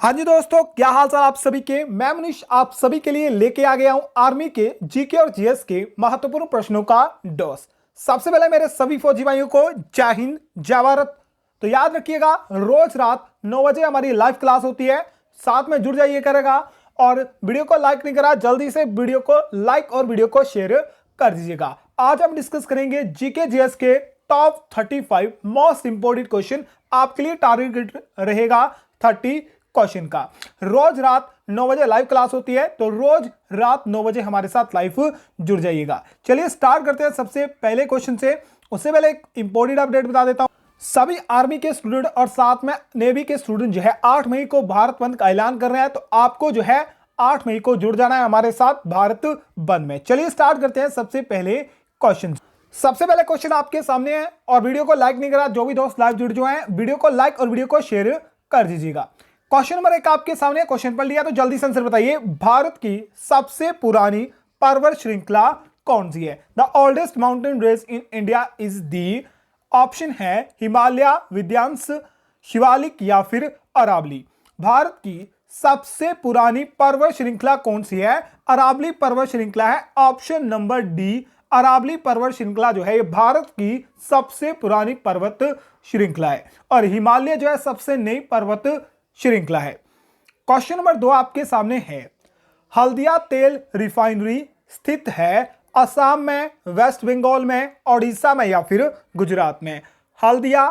हाँ जी दोस्तों, क्या हाल चाल आप सभी के। मैं मनीष आप सभी के लिए लेके आ गया हूं आर्मी के जीके और जीएस के महत्वपूर्ण प्रश्नों का डोस। सबसे पहले मेरे सभी फौजी भाइयों को जय हिंद जय भारत। तो याद रखिएगा, रोज रात 9 बजे हमारी लाइव क्लास होती है, साथ में जुड़ जाइए करेगा। और वीडियो को लाइक नहीं करा, जल्दी से वीडियो को लाइक और वीडियो को शेयर कर दीजिएगा। आज हम डिस्कस करेंगे जीके जीएस के टॉप 35 मोस्ट इंपोर्टेंट क्वेश्चन। आपके लिए टारगेट रहेगा 30 क्वेश्चन का। रोज रात 9 बजे लाइव क्लास होती है, तो रोज रात 9 बजे हमारे साथ लाइव जुड़ जाइएगा। चलिए स्टार्ट करते हैं सबसे पहले क्वेश्चन से। उससे पहले एक इंपॉर्टेंट अपडेट बता देता हूं। सभी आर्मी के स्टूडेंट और साथ में नेवी के स्टूडेंट जो है 8 मई को भारत बंद का ऐलान कर रहे हैं, तो आपको जो है 8 मई को जुड़ जाना है हमारे साथ भारत बंद में। चलिए स्टार्ट करते हैं सबसे पहले क्वेश्चन। सबसे पहले क्वेश्चन आपके सामने है, और वीडियो को लाइक नहीं करा जो भी दोस्त लाइव जुड़ जो हैं, वीडियो को लाइक और वीडियो को शेयर कर दीजिएगा। क्वेश्चन नंबर 1 आपके सामने। क्वेश्चन पढ़ लिया तो जल्दी से आंसर बताइए। भारत की सबसे पुरानी पर्वत श्रृंखला कौन सी है? The oldest mountain range in India is the. Option है हिमालय, विंध्याचल, शिवालिक या फिर अरावली। भारत की सबसे पुरानी पर्वत श्रृंखला कौन सी है? अरावली पर्वत श्रृंखला है। ऑप्शन नंबर डी, अरावली पर्वत श्रृंखला जो है भारत की सबसे पुरानी पर्वत श्रृंखला है, और हिमालय जो है सबसे नई पर्वत श्रृंखला है। क्वेश्चन नंबर 2 आपके सामने है। हल्दिया तेल रिफाइनरी स्थित है असम में, वेस्ट बंगाल में, ओडिशा में या फिर गुजरात में? Haldia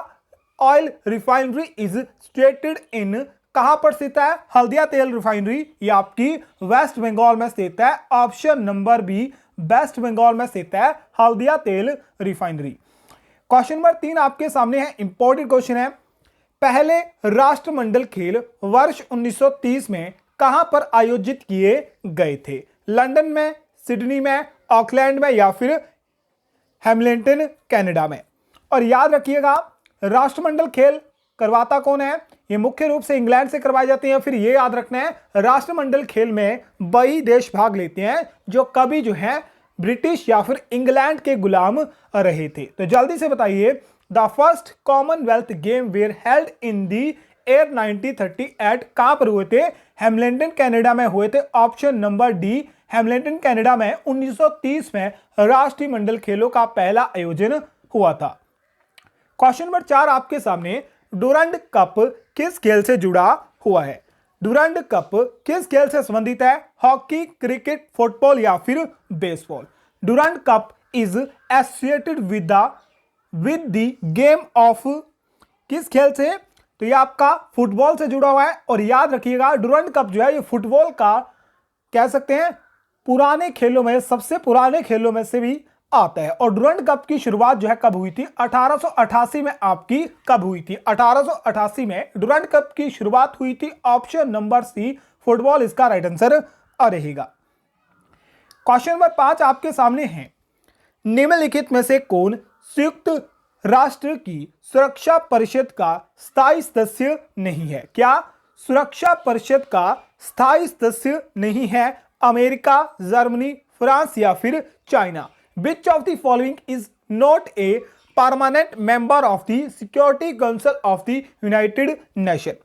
oil refinery is situated in, कहां पर स्थित है हल्दिया तेल रिफाइनरी? ये आपकी वेस्ट बंगाल में स्थित है। Option number B, west Bengal में स्थित है हल्दिया तेल रिफाइनरी। क्वेश्चन नंबर 3 आपके सामने है, इंपॉर्टेंट क्वेश्चन है। पहले राष्ट्रमंडल खेल वर्ष 1930 में कहां पर आयोजित किए गए थे? लंदन में, सिडनी में, ऑकलैंड में या फिर हैमिल्टन कनाडा में? और याद रखिएगा, राष्ट्रमंडल खेल करवाता कौन है? ये मुख्य रूप से इंग्लैंड से करवाई जाती है। फिर ये याद रखना है, राष्ट्रमंडल खेल में वही देश भाग लेते हैं जो कभी जो है ब्रिटिश या फिर इंग्लैंड के गुलाम रहे थे। तो जल्दी से बताइए, the first Commonwealth game where held in the year 1938 कहां पर हुए थे? हैमिल्टन कनाडा में हुए थे। Option number D, Hamilton Canada में 1930 में राष्ट्रीय मंडल खेलों का पहला आयोजन हुआ था। क्वेश्चन नंबर 4 आपके सामने। डुरंड कप किस खेल से जुड़ा हुआ है? डुरंड कप किस खेल से संबंधित है? हॉकी, क्रिकेट, फुटबॉल या फिर baseball? Durand cup is associated with the game of, किस खेल से? तो ये आपका फुटबॉल से जुड़ा हुआ है। और याद रखिएगा, डुरंड कप जो है ये फुटबॉल का कह सकते हैं पुराने खेलों में, सबसे पुराने खेलों में से भी आता है। और डुरंड कप की शुरुआत जो है कब हुई थी? 1888 में आपकी कब हुई थी? 1888 में डुरंड कप की शुरुआत हुई थी। ऑप्शन नंबर सी, फुटबॉल इसका राइट आंसर रहेगा। क्वेश्चन नंबर 5 आपके सामने है। निम्नलिखित में से कौन संयुक्त राष्ट्र की सुरक्षा परिषद का स्थायी सदस्य नहीं है? क्या सुरक्षा परिषद का स्थायी सदस्य नहीं है? अमेरिका, जर्मनी, फ्रांस या फिर China? Which of the following is not a permanent member of the Security Council of the United Nations?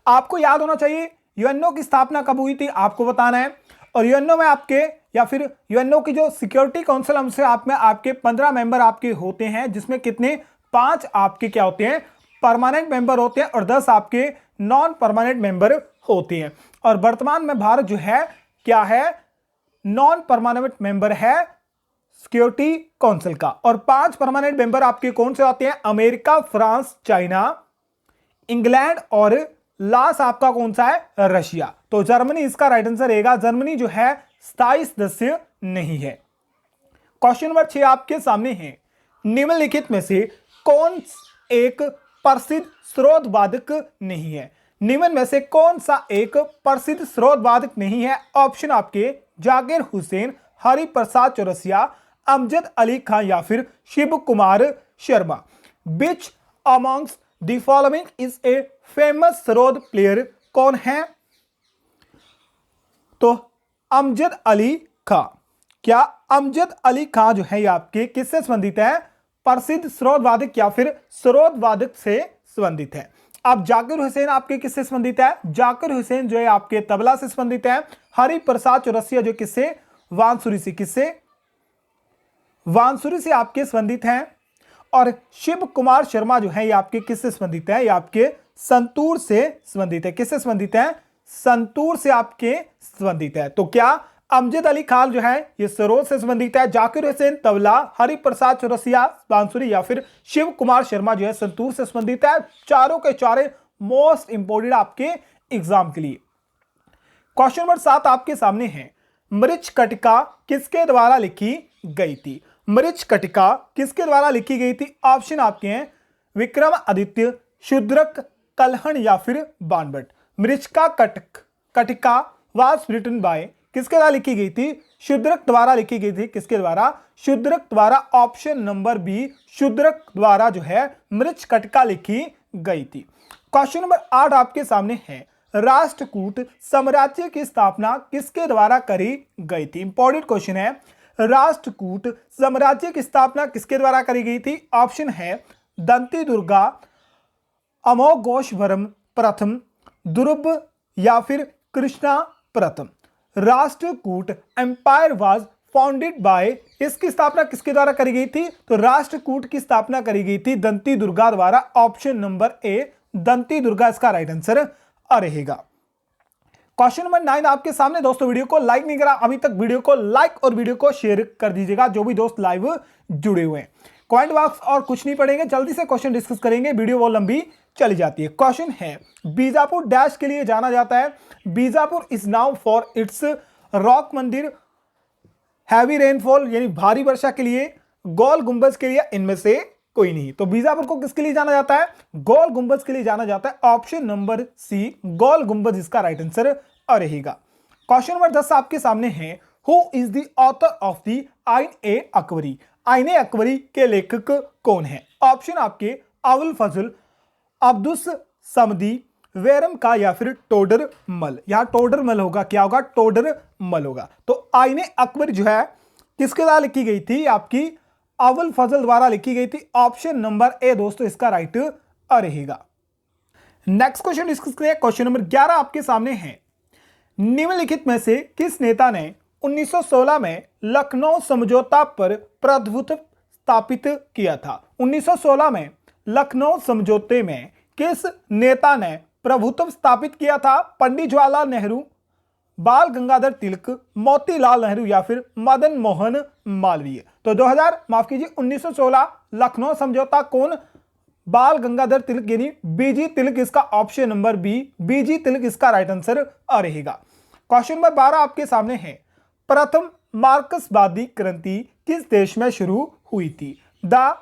आपको याद होना चाहिए यूएनओ की स्थापना कब हुई थी, आपको बताना है। और यूएनओ में आपके या फिर यूएनओ की जो सिक्योरिटी काउंसिल हमसे आप में आपके 15 मेंबर आपके होते हैं, जिसमें कितने 5 आपके क्या होते हैं परमानेंट मेंबर होते हैं और 10 आपके नॉन परमानेंट मेंबर होते हैं। और वर्तमान में भारत जो है क्या है, नॉन परमानेंट मेंबर है सिक्योरिटी काउंसिल का। और 5 परमानेंट मेंबर आपके कौन से आते हैं? अमेरिका, फ्रांस, चाइना, इंग्लैंड और लास्ट आपका कौन सा है? रशिया। तो जर्मनी इसका राइट आंसर रहेगा। जर्मनी जो है स्थायी सदस्य नहीं है। क्वेश्चन नंबर 6 आपके सामने है। निम्नलिखित में से कौन एक प्रसिद्ध स्रोत वादक नहीं है? निम्न में से कौन सा एक प्रसिद्ध स्रोत वादक नहीं है? ऑप्शन आपके जाकिर हुसैन, हरिप्रसाद चौरसिया, अमजद अली खान या फिर Shiv Kumar Sharma? Which amongst the following is a famous sarod player? कौन है? तो अमजद अली खां। क्या अमजद अली खां जो है ये आपके किससे संबंधित है? प्रसिद्ध स्रोत वादक या फिर स्रोत वादक से संबंधित है। अब जाकिर हुसैन आपके किससे संबंधित है? जाकिर हुसैन जो है आपके तबला से संबंधित है। हरि प्रसाद चौरसिया जो किससे? बांसुरी से। किससे? बांसुरी से आपके संबंधित हैं। और शिव कुमार शर्मा जो है ये आपके किससे संबंधित है? ये आपके संतूर से संबंधित है। किससे संबंधित है? संतूर से आपके संबंधित है। तो क्या अमजद अली खान जो है ये सरोज से संबंधित है, जाकिर हुसैन तबला, हरि प्रसाद चौरसिया बांसुरी या फिर शिव कुमार शर्मा जो है संतूर से संबंधित है। चारों के चारे मोस्ट इंपोर्टेंट आपके एग्जाम के लिए। क्वेश्चन नंबर 7 आपके सामने है। मृच्छकटिका किसके द्वारा लिखी गई थी? मृच्छकटिका किसके द्वारा लिखी गई थी? ऑप्शन आपके हैं विक्रमादित्य, शूद्रक, कल्हण या फिर बाणभट्ट। मृच्छका कटिका वाज रिटन बाय, किसके द्वारा लिखी गई थी? शूद्रक द्वारा लिखी गई थी। किसके द्वारा? शूद्रक द्वारा। ऑप्शन नंबर बी, शूद्रक द्वारा जो है मृच्छकटिका लिखी गई थी। क्वेश्चन नंबर 8 आपके सामने है। राष्ट्रकूट साम्राज्य की स्थापना किसके द्वारा करी गई थी? इंपॉर्टेंट क्वेश्चन है। राष्ट्रकूट साम्राज्य की स्थापना किसके द्वारा करी गई थी? ऑप्शन है दंती दुर्गा, अमोघोषवर्मन प्रथम, दुर्ब या फिर कृष्णा प्रथम। Rashtrakuta empire was founded by, इसकी स्थापना किसके द्वारा करी गई थी? तो राष्ट्रकूट की स्थापना करी गई थी दंती दुर्गा द्वारा। ऑप्शन नंबर ए, दंती दुर्गा इसका राइट आंसर रहेगा। क्वेश्चन नंबर 9 आपके सामने। दोस्तों वीडियो को लाइक नहीं करा अभी तक, वीडियो को लाइक और वीडियो को शेयर कर दीजिएगा जो भी दोस्त लाइव जुड़े हुए हैं। कमेंट बॉक्स और कुछ नहीं पढ़ेंगे, जल्दी से क्वेश्चन डिस्कस करेंगे, वीडियो वो लंबी चली जाती है। क्वेश्चन है बीजापुर डैश के लिए जाना जाता है? Bijapur is now for its rock मंदिर, हैवी रेनफॉल यानी भारी वर्षा के लिए, गोल गुंबज के लिए, इनमें से कोई नहीं। तो बीजापुर को किसके लिए जाना जाता है? गोल गुंबज के लिए जाना जाता है। ऑप्शन नंबर सी, गोल गुंबज इसका राइट आंसर रहेगा। क्वेश्चन नंबर 10 आपके सामने है। Who is the author of the आइन ए अकबरी? आइन ए अकबरी के लेखक कौन है? ऑप्शन आपके अबुल फजल, अब्दुस समदी, वैरम का या फिर टोडर मल। यहां टोडर मल होगा, क्या होगा? टोडर मल होगा। तो आइन ए अकबरी जो है किसके द्वारा लिखी गई थी? आपकी अबुल फजल द्वारा लिखी गई थी। ऑप्शन नंबर ए दोस्तों इसका राइट रहेगा। नेक्स्ट क्वेश्चन डिस्कस करें। क्वेश्चन नंबर 11 आपके सामने है। निम्नलिखित में से किस नेता ने 1916 में लखनऊ समझौता पर प्रभुत्व स्थापित किया था? 1916 में लखनऊ समझौते में किस नेता ने प्रभुत्व स्थापित किया था? पंडित जवाहरलाल नेहरू, बाल गंगाधर तिलक, मोतीलाल नेहरू या फिर मदन मोहन मालवीय। तो 1916 लखनऊ समझौता कौन? बाल गंगाधर तिलक यानी बीजी तिलक इसका ऑप्शन नंबर बी, बीजी तिलक इसका राइट आंसर रहेगा। क्वेश्चन नंबर 12 आपके सामने है। प्रथम मार्क्सवादी क्रांति किस देश में शुरू हुई थी? The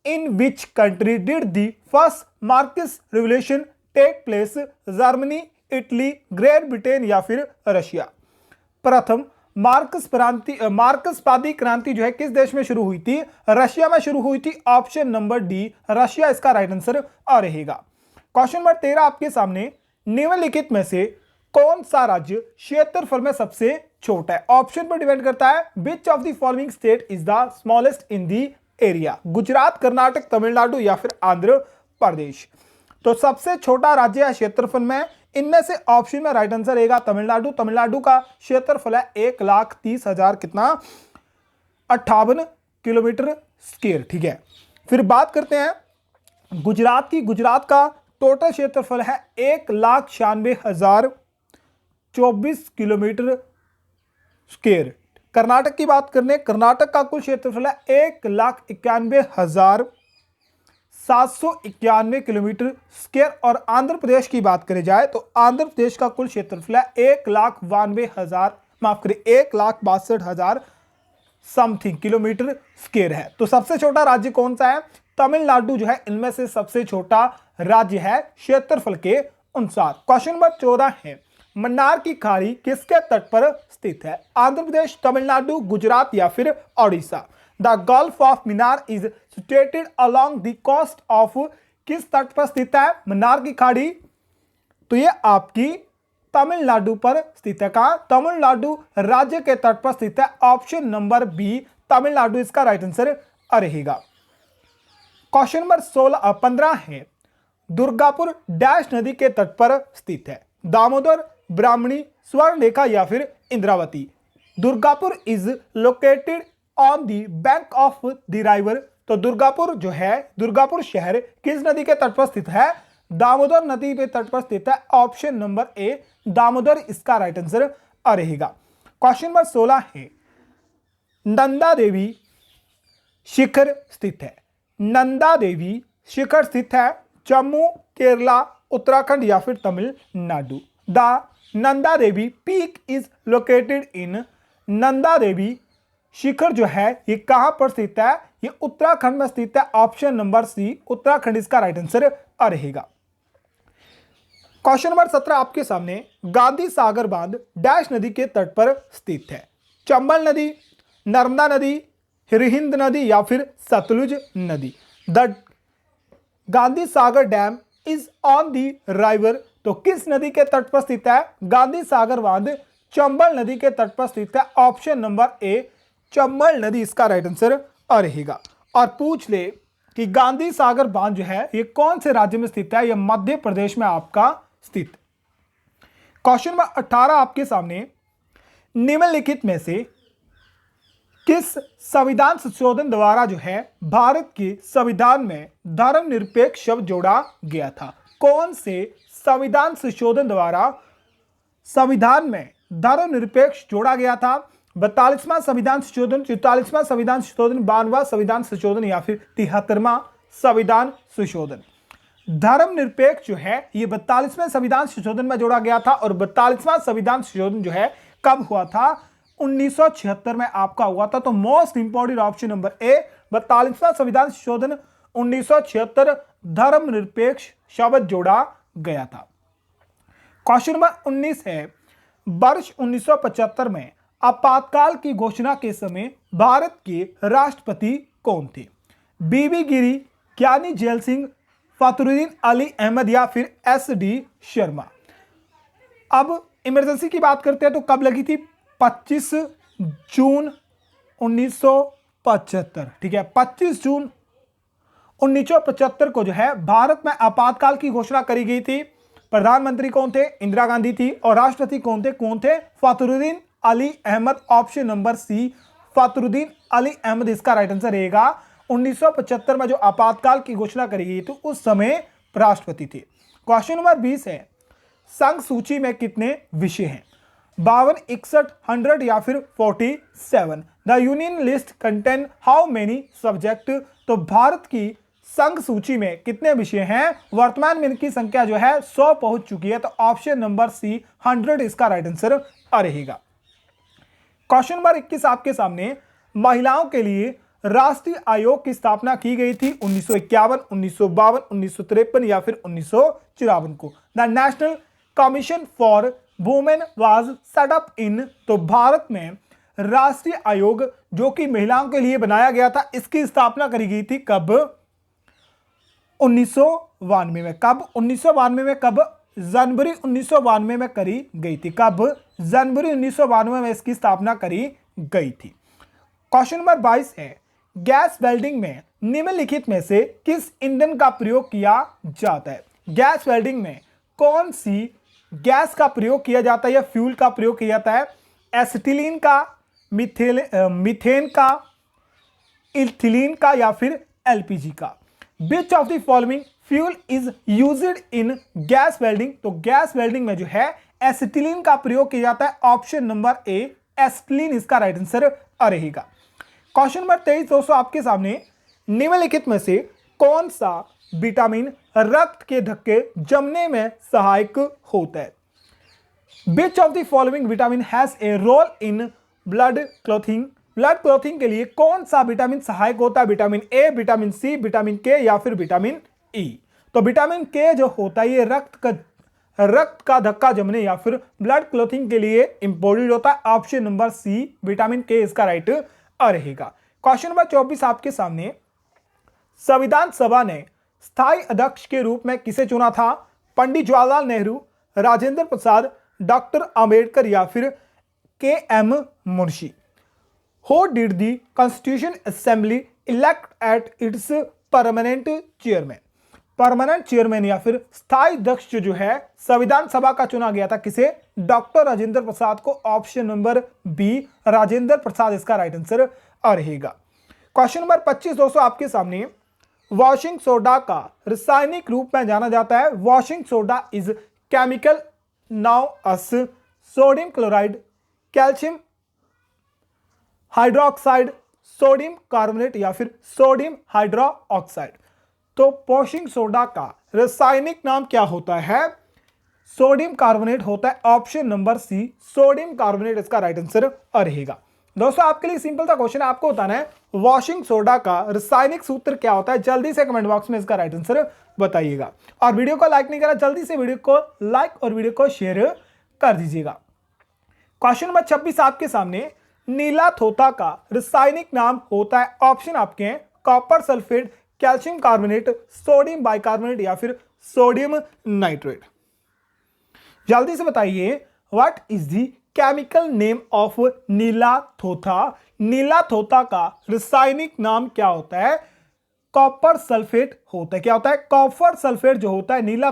in which country did the first Marx revolution take place? Germany, Italy, great Britain या फिर रशिया। प्रथम मार्क्सवादी क्रांति जो है किस देश में शुरू हुई थी? रशिया में शुरू हुई थी। ऑप्शन नंबर डी, रशिया इसका राइट आंसर रहेगा। क्वेश्चन नंबर 13 आपके सामने। निम्नलिखित में से कौन सा राज्य क्षेत्रफल में सबसे छोटा है? ऑप्शन पर डिपेंड करता है। Which of the following state is the smallest in the area? Gujarat, Karnataka, Tamil Nadu या फिर आंध्र प्रदेश। तो सबसे छोटा राज्य है क्षेत्रफल में, इनमें से ऑप्शन में राइट आंसर रहेगा तमिलनाडु। तमिलनाडु का क्षेत्रफल है 1,30,000 कितना? 58 किलोमीटर स्क्वायर। ठीक है, फिर बात करते हैं गुजरात की। गुजरात का टोटल क्षेत्रफल है 1,96,024 किलोमीटर स्क्वायर। कर्नाटक की बात करने, कर्नाटक का कुल क्षेत्रफल है 1,91,791 किलोमीटर स्क्वायर। और आंध्र प्रदेश की बात करी जाए तो आंध्र प्रदेश का कुल क्षेत्रफल है 1,62,000 समथिंग किलोमीटर स्क्वायर है। तो सबसे छोटा राज्य कौन सा है? तमिलनाडु जो है इनमें से सबसे छोटा राज्य है क्षेत्रफल के अनुसार। क्वेश्चन नंबर 14 है। मन्नार की खाड़ी किसके तट पर स्थित है? आंध्र प्रदेश, तमिलनाडु, गुजरात या फिर Odisha. The gulf of Mannar is situated along the coast of, किस तट पर स्थित है मन्नार की खाड़ी? तो ये आपकी तमिलनाडु पर स्थित है। कहां? तमिलनाडु राज्य के तट पर स्थित है। ऑप्शन नंबर बी, तमिलनाडु इसका राइट आंसर रहेगा। क्वेश्चन नंबर 15 है। दुर्गापुर डैश नदी के तट पर स्थित है? दामोदर, ब्राह्मणी, स्वर्णरेखा या फिर Indravati. Durgapur is located on the bank of the river. तो दुर्गापुर जो है, दुर्गापुर शहर किस नदी के तट पर स्थित है? दामोदर नदी के तट पर स्थित है। ऑप्शन नंबर ए दामोदर इसका राइट आंसर रहेगा। क्वेश्चन नंबर 16 है, नंदा देवी शिखर स्थित है? नंदा देवी शिखर स्थित है जम्मू, केरला, उत्तराखंड या फिर Tamil Nadu. The Nanda Devi peak is located in. Nanda Devi शिखर जो है ये कहां पर स्थित है? ये उत्तराखंड में स्थित है। ऑप्शन नंबर सी उत्तराखंड इसका राइट आंसर रहेगा। क्वेश्चन नंबर 17 आपके सामने, गांधी सागर बांध डैश नदी के तट पर स्थित है? चंबल नदी, नर्मदा नदी, हिरहिंद नदी या फिर सतलुज नदी। The Gandhi Sagar dam is on the river. तो किस नदी के तट पर स्थित है? गांधी सागर बांध चंबल नदी के तट पर स्थित है। ऑप्शन नंबर ए चंबल नदी इसका राइट आंसर रहेगा। और पूछ ले कि गांधी सागर बांध जो है ये कौन से राज्य में स्थित है? यह मध्य प्रदेश में आपका स्थित। क्वेश्चन नंबर 18 आपके सामने, निम्नलिखित में से किस संविधान संशोधन द्वारा जो है भारत के संविधान में धर्मनिरपेक्ष शब्द जोड़ा गया था? कौन से संविधान संशोधन द्वारा संविधान में धर्मनिरपेक्ष जोड़ा गया था? 42वां संविधान संशोधन, 44वां संविधान संशोधन, 92वां संविधान संशोधन या फिर 73वां संविधान संशोधन। धर्मनिरपेक्ष जो है ये 42वें संविधान संशोधन में जोड़ा गया था। और 42वां संविधान संशोधन जो है कब हुआ था? 1976 में आपका हुआ था। तो most important option number A 42वां संविधान संशोधन 1976 धर्मनिरपेक्ष शब्द जोड़ा गया था। क्वेश्चन नंबर 19 है, वर्ष 1975 में आपातकाल की घोषणा के समय भारत के राष्ट्रपति कौन थे? बीबी गिरी, ज्ञानी जैल सिंह, फखरुद्दीन अली अहमद या फिर एस.डी. शर्मा। अब इमरजेंसी की बात करते हैं तो कब लगी थी? 25 जून 1975। ठीक है, 25 जून 1975 को जो है भारत में आपातकाल की घोषणा करी गई थी। प्रधानमंत्री कौन थे? इंदिरा गांधी थी। और राष्ट्रपति कौन थे? Fakhruddin Ali Ahmed. Option number C Fakhruddin Ali Ahmed इसका राइट आंसर रहेगा। 1975 में जो आपातकाल की घोषणा करी गई तो उस समय राष्ट्रपति थे। क्वेश्चन नंबर 20 है, संघ सूची में कितने विषय हैं? 52, 61, 100 या फिर 47। The union list contain how many subject? तो भारत की संघ सूची में कितने विषय हैं? वर्तमान में इनकी संख्या जो है 100 पहुंच चुकी है। तो ऑप्शन नंबर सी 100 इसका राइट आंसर रहेगा। क्वेश्चन नंबर 21 आपके सामने, महिलाओं के लिए राष्ट्रीय आयोग की स्थापना की गई थी 1951, 1952, 1953 या फिर 1954 को। The national commission for women was set up in. तो भारत में राष्ट्रीय आयोग जो कि महिलाओं के लिए बनाया गया था, इसकी स्थापना करी गई थी कब? 1992 में। कब? 1992 में। कब? जनवरी 1992 में करी गई थी। कब? जनवरी 1992 में इसकी स्थापना करी गई थी। क्वेश्चन नंबर 22 है, गैस वेल्डिंग में निम्नलिखित में से किस ईंधन का प्रयोग किया जाता है? गैस वेल्डिंग में कौन सी गैस का प्रयोग किया जाता है या फ्यूल का प्रयोग किया जाता है? एसिटिलीन का, मीथेन का, इथिलीन का या फिर एलपीजी का। विच of the following fuel is used in gas welding? तो गैस वेल्डिंग में जो है एसिटिलीन का प्रयोग किया जाता है। ऑप्शन नंबर ए एसिटिलीन इसका राइट आंसर रहेगा। क्वेश्चन नंबर 23 दोस्तों आपके सामने, निम्नलिखित में से कौन सा विटामिन रक्त के धक्के जमने में सहायक होता है? Which of the following vitamin has a role in blood clothing? Blood clothing के लिए कौन सा विटामिन सहायक होता है? Vitamin A, vitamin C, vitamin K या फिर विटामिन ई? तो विटामिन के जो होता है ये रक्त का धक्का जमने या फिर ब्लड क्लॉथिंग के लिए इंपॉर्टेंट होता है। ऑप्शन नंबर सी विटामिन के इसका राइट रहेगा। क्वेश्चन नंबर 24 आपके सामने, संविधान सभा ने स्थायी अध्यक्ष के रूप में किसे चुना था? पंडित जवाहरलाल नेहरू, राजेंद्र प्रसाद, डॉक्टर अंबेडकर या फिर KM. Munshi. Who did the Constitution Assembly elect at its permanent chairman? Permanent chairman या फिर स्थायी अध्यक्ष जो है संविधान सभा का चुना गया था, किसे? डॉक्टर राजेंद्र प्रसाद को। Option number B Rajendra Prasad इसका राइट आंसर रहेगा। क्वेश्चन नंबर 25 दोस्तों आपके सामने, वॉशिंग सोडा का रासायनिक रूप में जाना जाता है। Washing soda is chemical now us sodium chloride, calcium hydroxide, sodium carbonate या फिर सोडियम हाइड्रोक्साइड। तो वॉशिंग सोडा का रासायनिक नाम क्या होता है? सोडियम कार्बोनेट होता है। Option number C sodium carbonate इसका राइट आंसर रहेगा। दोस्तों आपके लिए सिंपल सा क्वेश्चन है, आपको बताना है वॉशिंग सोडा का रासायनिक सूत्र क्या होता है। जल्दी से कमेंट बॉक्स में इसका राइट आंसर बताइएगा। और वीडियो को लाइक नहीं करा, जल्दी से वीडियो को लाइक और वीडियो को शेयर कर दीजिएगा। क्वेश्चन नंबर 26 आपके सामने, नीला थोथा का रासायनिक नाम होता है। ऑप्शन आपके हैं copper sulphate, calcium carbonate, sodium bicarbonate या फिर सोडियम नाइट्रेट। जल्दी से बताइए, what is the chemical name of neela thotha? नीला थोथा का रासायनिक नाम क्या होता है? कॉपर सल्फेट होता है। क्या होता है? कॉपर सल्फेट जो होता है नीला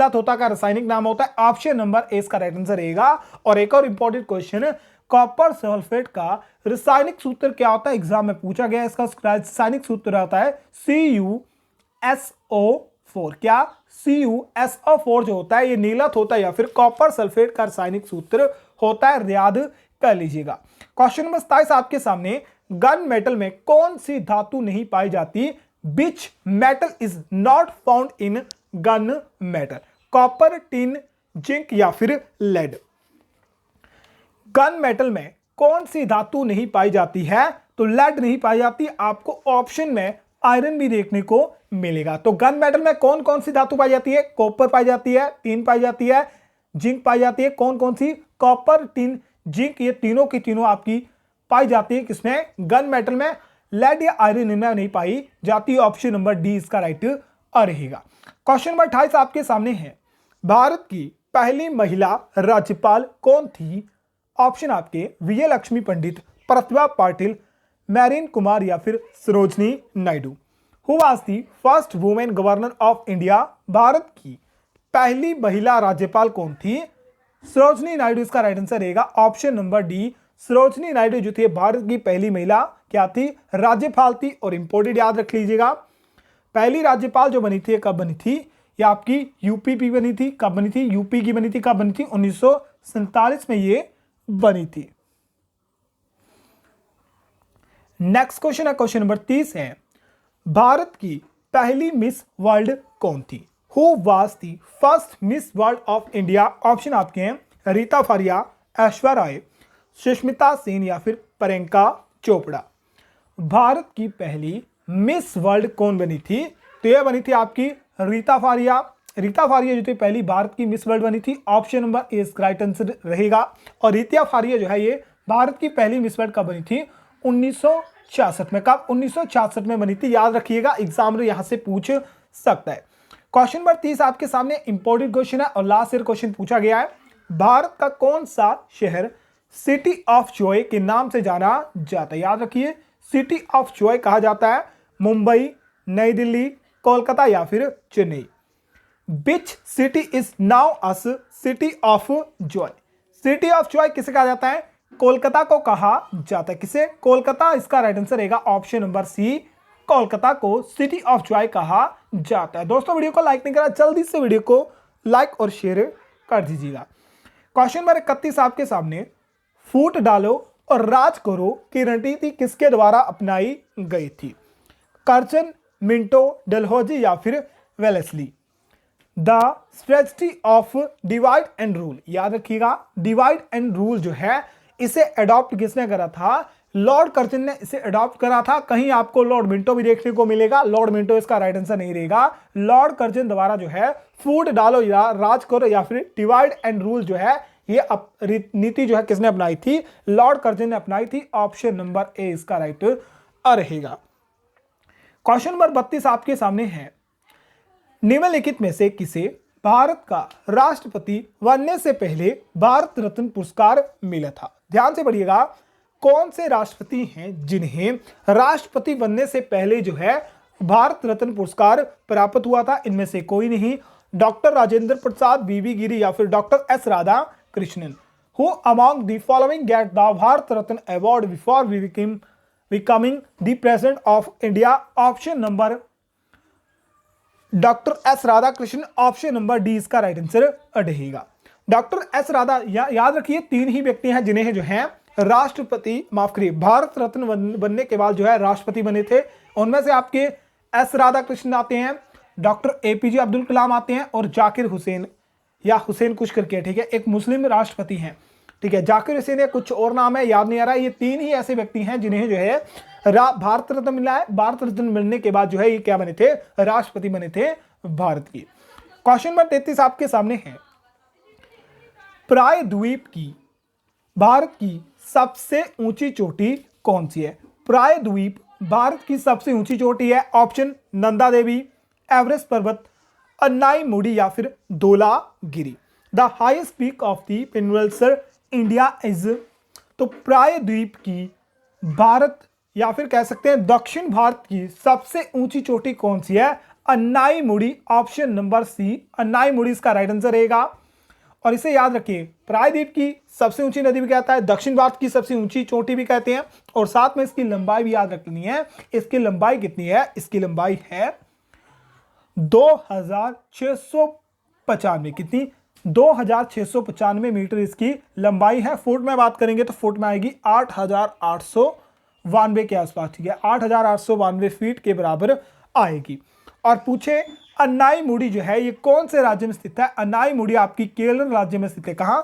थोथा का रासायनिक नाम होता है। ऑप्शन नंबर ए इसका राइट आंसर रहेगा। और एक और इंपॉर्टेंट क्वेश्चन, कॉपर सल्फेट का रासायनिक सूत्र क्या होता है? एग्जाम में पूछा गया। इसका रासायनिक सूत्र आता है CuSO4। क्या? CuSO4 जो होता है ये नीला थोथा या फिर कॉपर सल्फेट का रासायनिक सूत्र होता है, याद कर लीजिएगा। क्वेश्चन नंबर 27 आपके सामने, गन मेटल में कौन सी धातु नहीं पाई जाती? Which metal is not found in gun metal? Copper, tin, zinc या फिर लेड। गन मेटल में कौन सी धातु नहीं पाई जाती है? तो लेड नहीं पाई जाती। आपको ऑप्शन में आयरन भी देखने को मिलेगा। तो गन मेटल में कौन कौन सी धातु पाई जाती है? कॉपर पाई जाती है, टिन पाई जाती है, जिंक पाई जाती है। कौन कौन सी? कॉपर, टिन, जिंक, ये तीनों की तीनों आपकी पाई जाती है। किसमें? गन मेटल में। लेड या आयरन इनमें नहीं पाई जाती। ऑप्शन नंबर डी इसका राइट रहेगा। क्वेश्चन नंबर 28 आपके सामने है, भारत की पहली महिला राज्यपाल कौन थी? ऑप्शन आपके विजय लक्ष्मी पंडित, प्रतिभा पाटिल, मैरीन कुमार या फिर Sarojini Naidu. Who was the first women governor of India? Bharat की पहली महिला राज्यपाल कौन थी? सरोजनी नायडू इसका राइट आंसर रहेगा। Option number D Sarojini Naidu जो थी भारत की पहली महिला क्या थी? राज्यपाल थी। और इंपोर्टेंट याद रख लीजिएगा, पहली राज्यपाल जो बनी थी कब बनी थी? ये आपकी यूपी की बनी थी। कब बनी थी? यूपी की बनी थी। कब बनी थी? 1947 में ये बनी थी। नेक्स्ट क्वेश्चन है, क्वेश्चन नंबर 30 है, भारत की पहली मिस वर्ल्ड कौन थी? Who was the first miss world of India? Option आपके हैं रीता फारिया, ऐश्वर्या राय, सुष्मिता सेन या फिर प्रियंका चोपड़ा। भारत की पहली मिस वर्ल्ड कौन बनी थी? तो यह बनी थी आपकी रीता फारिया। रीता फारिया जो थी पहली भारत की मिस वर्ल्ड बनी थी। ऑप्शन नंबर ए राइट आंसर रहेगा। और रीता फारिया जो है ये भारत की पहली मिस वर्ल्ड कब बनी थी? 1966 में। कब? 1966 में बनी थी। याद रखिएगा, एग्जाम में यहां से पूछ सकता है। क्वेश्चन नंबर 30 आपके सामने इंपॉर्टेंट क्वेश्चन है और लास्ट ईयर क्वेश्चन पूछा गया है, भारत का कौन सा शहर सिटी ऑफ जॉय के नाम से जाना जाता है? याद रखिए, सिटी ऑफ जॉय कहा जाता है मुंबई, नई दिल्ली, कोलकाता या फिर Chennai. Which city is now us city of Joy? City of Joy किसे कहा जाता है? कोलकाता को कहा जाता है। किसे? कोलकाता इसका राइट आंसर रहेगा। ऑप्शन नंबर सी कोलकाता को सिटी ऑफ जॉय कहा जाता है। दोस्तों वीडियो को लाइक नहीं करा, जल्दी से वीडियो को लाइक और शेयर कर दीजिएगा। क्वेश्चन नंबर 31 आपके सामने, फूट डालो और राज करो की रणनीति किसके द्वारा अपनाई गई थी? कर्जन, मिंटो, डलहौजी या फिर Wellesley. The strategy of divide and rule. याद रखिएगा, डिवाइड एंड रूल जो है इसे अडॉप्ट किसने करा था? लॉर्ड कर्जन ने इसे अडॉप्ट करा था। कहीं आपको लॉर्ड मिंटो भी देखने को मिलेगा, लॉर्ड मिंटो इसका राइट आंसर नहीं रहेगा। लॉर्ड कर्जन द्वारा जो है फूट डालो या राज करो या फिर डिवाइड एंड रूल जो है ये नीति जो है किसने अपनाई थी? लॉर्ड कर्जन ने अपनाई थी। ऑप्शन नंबर ए इसका राइट रहेगा। क्वेश्चन नंबर 32 आपके सामने है, निम्नलिखित में से किसे भारत का राष्ट्रपति बनने से पहले भारत रत्न पुरस्कार मिला था? ध्यान से पढ़िएगा, कौन से राष्ट्रपति हैं जिन्हें राष्ट्रपति बनने से पहले जो है भारत रत्न पुरस्कार प्राप्त हुआ था? इनमें से कोई नहीं। डॉक्टर राजेंद्र प्रसाद, बीवी गिरी या फिर doctor S Radha Krishnan. Who among the following get the Bharat Ratna award before becoming the president of India? Option number doctor S Radha Krishnan, option number D इसका राइट आंसर रहेगा। डॉक्टर एस राधा याद रखिए 3 ही व्यक्ति हैं जिन्हें जो है राष्ट्रपति, माफ करिए, भारत रत्न बनने के बाद जो है राष्ट्रपति बने थे। उनमें से आपके एस राधा कृष्णन आते हैं, डॉक्टर एपीजे अब्दुल कलाम आते हैं और जाकिर हुसैन या हुसैन कुछ करके, ठीक है, एक मुस्लिम राष्ट्रपति हैं, ठीक है। जाकिर हुसैन या कुछ और नाम है, याद नहीं आ रहा। ये 3 ही ऐसे व्यक्ति हैं जिन्हें जो है भारत रत्न मिला है। भारत रत्न मिलने के बाद जो है ये क्या बने थे? राष्ट्रपति बने थे भारत की। क्वेश्चन नंबर 33 आपके सामने है। प्रायद्वीप की भारत की सबसे ऊंची चोटी कौन सी है? प्रायद्वीप भारत की सबसे ऊंची चोटी है। ऑप्शन नंदा देवी, एवरेस्ट पर्वत, अन्नाई मुडी या फिर Dhaulagiri. The highest peak of the peninsula India is. तो प्रायद्वीप की भारत या फिर कह सकते हैं दक्षिण भारत की सबसे ऊंची चोटी कौन सी है? अन्नाई मुडी, ऑप्शन नंबर सी, अन्नाई मुडी इसका राइट आंसर रहेगा। और इसे याद रखिए, प्रायद्वीप की सबसे ऊंची नदी भी कहता है, दक्षिण भारत की सबसे ऊंची चोटी भी कहते हैं, और साथ में इसकी लंबाई भी याद रखनी है। इसकी लंबाई कितनी है? इसकी लंबाई है 2695। कितनी? 2695 मीटर इसकी लंबाई है। फुट में बात करेंगे तो फुट में आएगी 8892 के आसपास, ठीक है, 8892 फीट के बराबर आएगी। और पूछे अन्नाई मुडी जो है ये कौन से राज्य में स्थित है? अन्नाई मुडी आपकी केरल राज्य में स्थित है। कहां?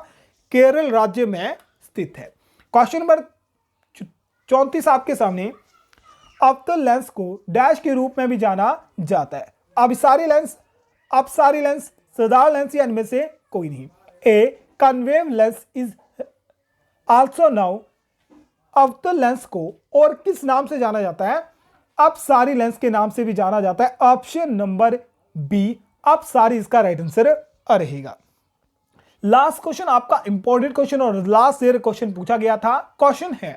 केरल राज्य में स्थित है। क्वेश्चन नंबर 34 आपके सामने। अवतल लेंस को डैश के रूप में भी जाना जाता है। अपसारी लेंस, साधारण लेंस या इनमें से कोई नहीं। ए कन्वेव लेंस इज आल्सो नाउ। अवतल लेंस को और किस नाम से जाना जाता है? अपसारी लेंस के नाम से भी जाना जाता है। ऑप्शन नंबर बी, अपसारी इसका राइट आंसर रहेगा। लास्ट क्वेश्चन आपका इंपॉर्टेंट क्वेश्चन और लास्ट ईयर क्वेश्चन पूछा गया था। क्वेश्चन है,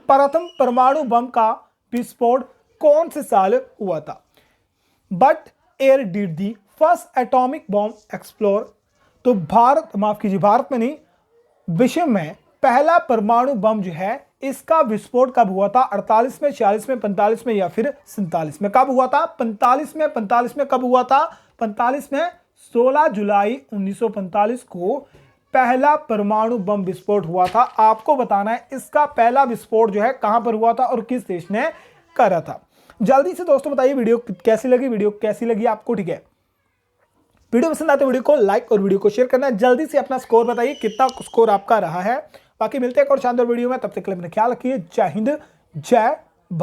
प्रथम परमाणु बम का विस्फोट कौन से साल हुआ था? But air did the first atomic bomb explore. तो भारत में नहीं, विश्व में पहला परमाणु बम जो है इसका विस्फोट कब हुआ था? 48 में, 46 में, 45 में या फिर 47 में? कब हुआ था? 45 में कब हुआ था? 45 में 16 जुलाई 1945 को पहला परमाणु बम विस्फोट हुआ था। आपको बताना है इसका पहला विस्फोट जो है कहां पर हुआ था और किस देश ने करा था। जल्दी से दोस्तों बताइए वीडियो कैसी लगी आपको, ठीक है। वीडियो पसंद आते वीडियो को लाइक और वीडियो को शेयर करना है। जल्दी से अपना स्कोर बताइए, कितना स्कोर आपका रहा है। बाकी मिलते हैं एक और शानदार वीडियो में, तब तक के लिए अपना ख्याल रखिए। जय हिंद, जय